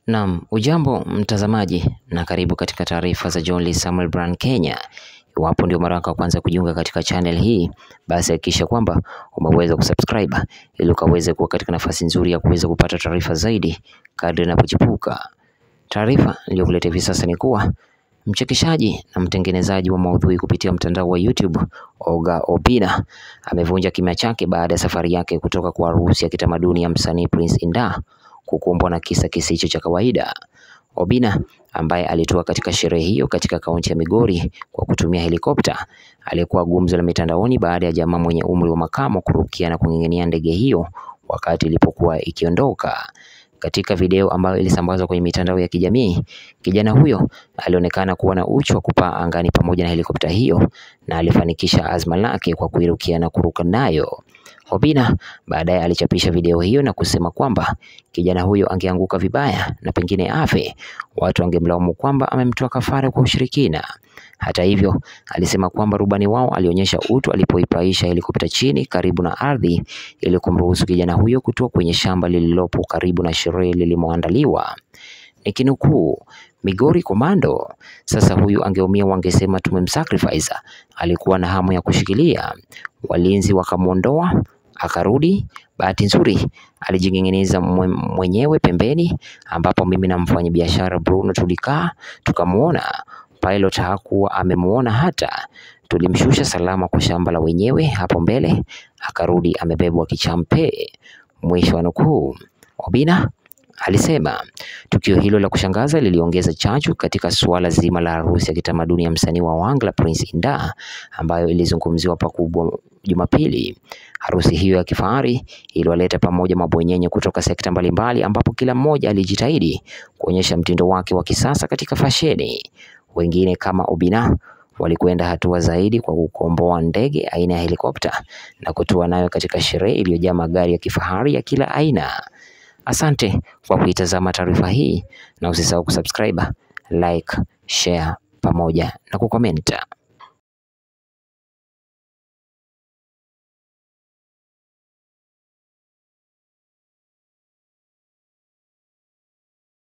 Naam, ujambo mtazamaji na karibu katika taarifa za John Lee Samuel Brand Kenya. Iwapo ndio mara yako ya kwanza kujiunga katika channel hii, basi hakikisha kwamba umeweza kusubscribe ili ukaweze kuwa katika nafasi nzuri ya kuweza kupata taarifa zaidi kadri inapochipuka. Taarifa niliyokuletea hivi sasa ni kuwa mchekeshaji na mtengenezaji wa maudhui kupitia mtandao wa YouTube Oga Obinna amevunja kimya chake baada ya safari yake kutoka kwa harusi ya kitamaduni ya msanii Prince Indah kukumbwa na kisa kisicho cha kawaida. Obinna ambaye alitoa katika sherehe hiyo katika kaunti ya Migori kwa kutumia helikopta alikuwa gumzo la mitandaoni baada ya jamaa mwenye umri wa makamo kurukia na kung'eng'enia ndege hiyo wakati ilipokuwa ikiondoka. Katika video ambayo ilisambazwa kwenye mitandao ya kijamii, kijana huyo alionekana kuwa na uchu wa kupaa angani pamoja na helikopta hiyo na alifanikisha azma lake kwa kuirukia na kuruka nayo. Obinna baadaye alichapisha video hiyo na kusema kwamba kijana huyo angeanguka vibaya na pengine afe, watu wangemlaumu kwamba amemtoa kafara kwa ushirikina. Hata hivyo, alisema kwamba rubani wao alionyesha utu alipoipaisha helikopta chini karibu na ardhi ili kumruhusu kijana huyo kutoka kwenye shamba lililopo karibu na sherehe lilimoandaliwa. Nikinukuu, Migori Komando, sasa huyu angeumia wangesema tumemsacrifice, alikuwa na hamu ya kushikilia, walinzi wakamuondoa, akarudi. Bahati nzuri alijingengeneza mwenyewe pembeni, ambapo mimi na mfanyabiashara Bruno tulikaa tukamuona. Pilot hakuwa amemuona hata. Tulimshusha salama kwa shamba la wenyewe hapo mbele, akarudi amebebwa kichampe. Mwisho wa nukuu. Obinna alisema tukio hilo la kushangaza liliongeza chachu katika suala zima la harusi ya kitamaduni ya msanii wa Wangla Prince Indah ambayo ilizungumziwa pakubwa Jumapili. Harusi hiyo ya kifahari iliwaleta pamoja mabwenyenye kutoka sekta mbalimbali, ambapo kila mmoja alijitahidi kuonyesha mtindo wake wa kisasa katika fasheni. Wengine kama Obinna walikwenda hatua zaidi kwa kukomboa ndege aina ya helikopta na kutua nayo katika sherehe iliyojaa magari ya kifahari ya kila aina. Asante kwa kuitazama taarifa hii na usisahau kusubscribe, like, share pamoja na kukomenta.